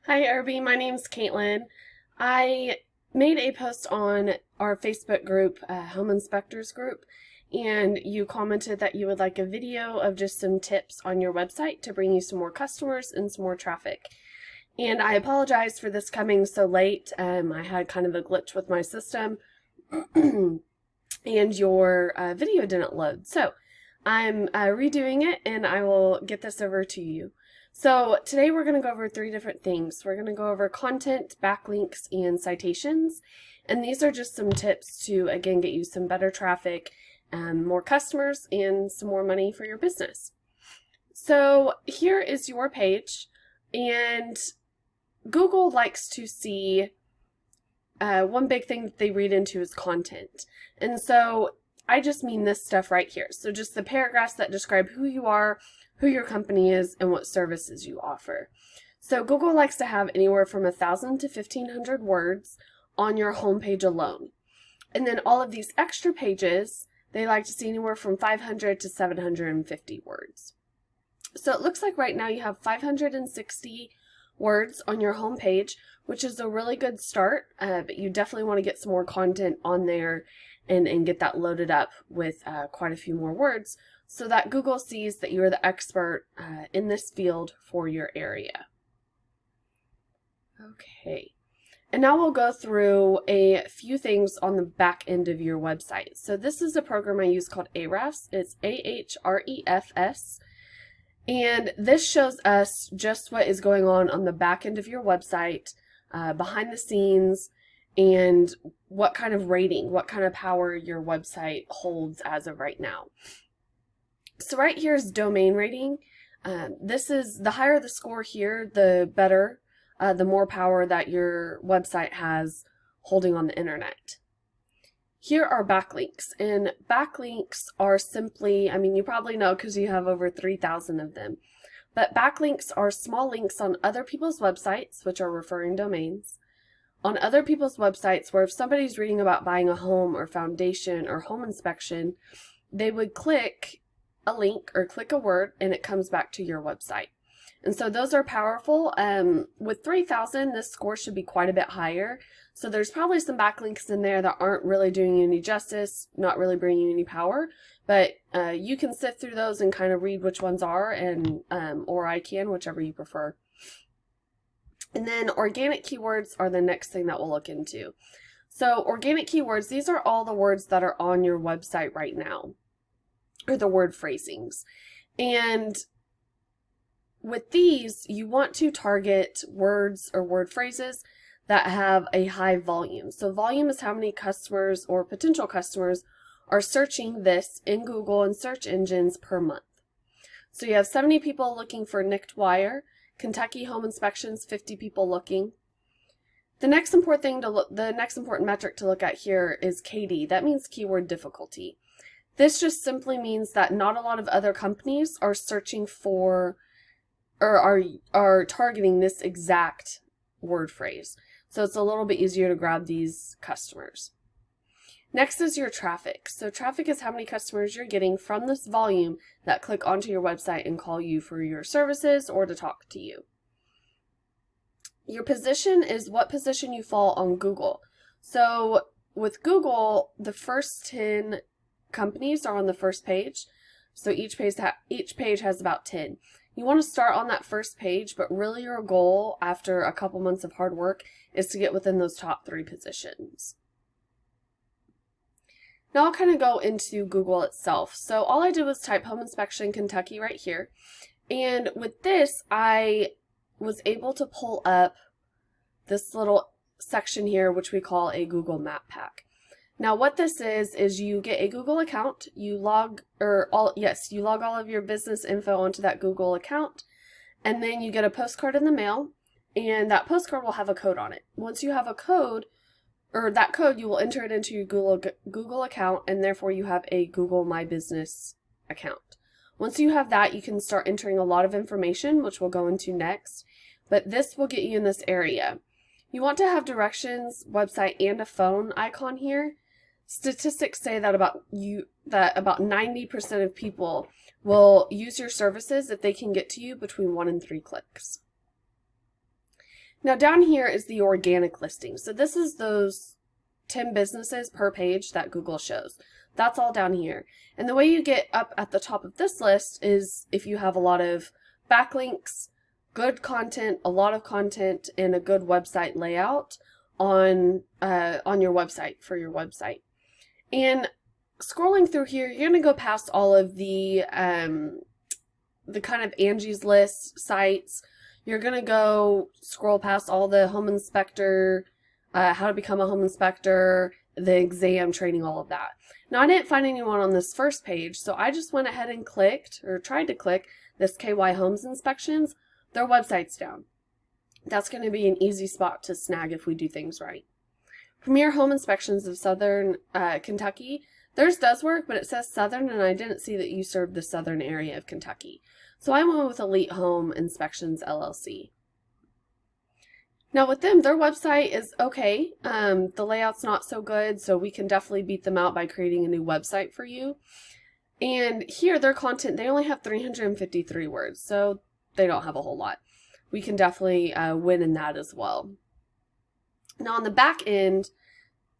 Hi, Irby. My name's Caitlin. I made a post on our Facebook group, Home Inspectors group, and you commented that you would like a video of just some tips on your website to bring you some more customers and some more traffic. And I apologize for this coming so late. I had kind of a glitch with my system, and your video didn't load. So I'm redoing it, and I will get this over to you. So today we're going to go over three different things. We're going to go over content, backlinks, and citations. And these are just some tips to, again, get you some better traffic, more customers, and some more money for your business. So here is your page, and Google likes to see one big thing that they read into is content. And so I just mean this stuff right here. So just the paragraphs that describe who you are, who your company is, and what services you offer. So Google likes to have anywhere from 1,000 to 1,500 words on your homepage alone. And then all of these extra pages, they like to see anywhere from 500 to 750 words. So it looks like right now you have 560 words on your homepage, which is a really good start, but you definitely want to get some more content on there and get that loaded up with quite a few more words so that Google sees that you're the expert in this field for your area. Okay, and now we'll go through a few things on the back end of your website. So this is a program I use called Ahrefs. It's Ahrefs. And this shows us just what is going on the back end of your website, behind the scenes, and what kind of rating, what kind of power your website holds as of right now. So right here is domain rating. This is, the higher the score here, the better, the more power that your website has holding on the internet. Here are backlinks, and backlinks are simply, I mean, you probably know because you have over 3,000 of them, but backlinks are small links on other people's websites, which are referring domains, on other people's websites where if somebody's reading about buying a home or foundation or home inspection, they would click a link or click a word and it comes back to your website. And so those are powerful. With 3,000, this score should be quite a bit higher. So there's probably some backlinks in there that aren't really doing you any justice, not really bringing you any power. But you can sift through those and kind of read which ones are, and or I can, whichever you prefer. And then organic keywords are the next thing that we'll look into. So organic keywords, these are all the words that are on your website right now, or the word phrasings. And with these, you want to target words or word phrases that have a high volume. So volume is how many customers or potential customers are searching this in Google and search engines per month. So you have 70 people looking for nicked wire, Kentucky home inspections, 50 people looking. The next important metric to look at here is KD. That means keyword difficulty. This just simply means that not a lot of other companies are searching for or are targeting this exact word phrase. So it's a little bit easier to grab these customers. Next is your traffic. So traffic is how many customers you're getting from this volume that click onto your website and call you for your services or to talk to you. Your position is what position you fall on Google. So with Google, the first 10 companies are on the first page. So each page has about 10. You want to start on that first page, but really your goal after a couple months of hard work is to get within those top 3 positions. Now I'll kind of go into Google itself. So all I did was type home inspection Kentucky right here. And with this, I was able to pull up this little section here, which we call a Google Map Pack. Now what this is you get a Google account, you log all of your business info onto that Google account, and then you get a postcard in the mail, and that postcard will have a code on it. Once you have a code, or that code, you will enter it into your Google account, and therefore you have a Google My Business account. Once you have that, you can start entering a lot of information, which we'll go into next, but this will get you in this area. You want to have directions, website, and a phone icon here. Statistics say that about 90% of people will use your services if they can get to you between 1 and 3 clicks. Now down here is the organic listing. So this is those 10 businesses per page that Google shows. That's all down here. And the way you get up at the top of this list is if you have a lot of backlinks, good content, a lot of content, and a good website layout on your website for your website. And scrolling through here, you're going to go past all of the kind of Angie's List sites. You're going to go scroll past all the home inspector, how to become a home inspector, the exam training, all of that. Now, I didn't find anyone on this first page, so I just went ahead and clicked, or tried to click, this KY Homes Inspections. Their website's down. That's going to be an easy spot to snag if we do things right. Premier Home Inspections of Southern Kentucky. Theirs does work, but it says Southern, and I didn't see that you served the southern area of Kentucky. So I went with Elite Home Inspections, LLC. Now with them, their website is okay. The layout's not so good, so we can definitely beat them out by creating a new website for you. And here, their content, they only have 353 words, so they don't have a whole lot. We can definitely win in that as well. Now on the back end,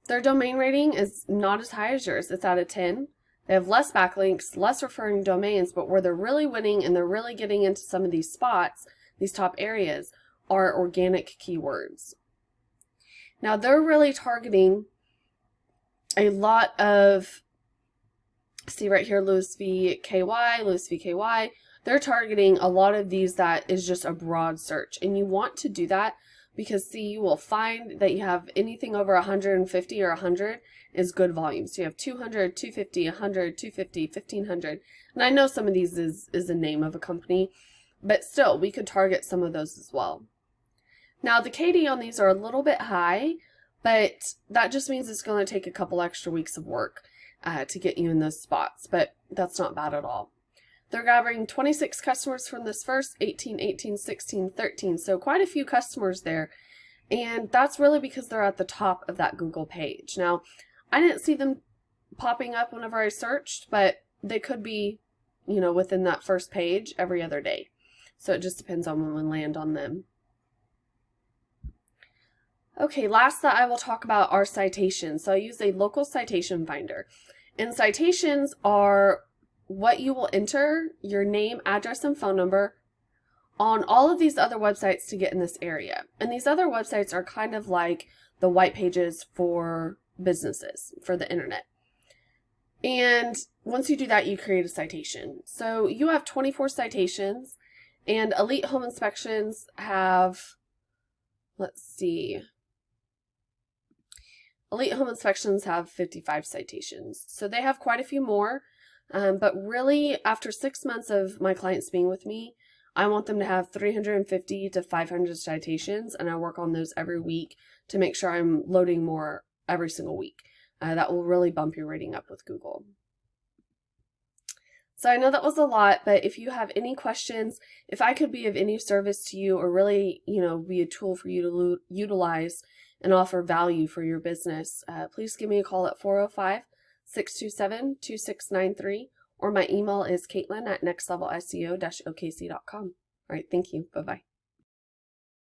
their domain rating is not as high as yours. It's out of 10. They have less backlinks, less referring domains, but where they're really winning and they're really getting into some of these spots, these top areas, are organic keywords. Now they're really targeting a lot of, see right here, Lewis v. KY. They're targeting a lot of these that is just a broad search. And you want to do that because, see, you will find that you have anything over 150 or 100 is good volume. So you have 200, 250, 100, 250, 1500. And I know some of these is the name of a company, but still, we could target some of those as well. Now, the KD on these are a little bit high, but that just means it's going to take a couple extra weeks of work to get you in those spots, but that's not bad at all. They're gathering 26 customers from this first, 18, 18, 16, 13, so quite a few customers there, and that's really because they're at the top of that Google page. Now, I didn't see them popping up whenever I searched, but they could be, you know, within that first page every other day, so it just depends on when we land on them. Okay, last that I will talk about are citations. So I use a local citation finder. And citations are what you will enter, your name, address, and phone number on all of these other websites to get in this area. And these other websites are kind of like the white pages for businesses, for the internet. And once you do that, you create a citation. So you have 24 citations, and Elite Home Inspections have, let's see, Elite Home Inspections have 55 citations. So they have quite a few more. But really, after 6 months of my clients being with me, I want them to have 350 to 500 citations, and I work on those every week to make sure I'm loading more every single week. That will really bump your rating up with Google. So I know that was a lot, but if you have any questions, if I could be of any service to you or really, be a tool for you to utilize and offer value for your business, please give me a call at 405-627-2693, or my email is caitlin@nextlevelseo-okc.com. All right, thank you. Bye-bye.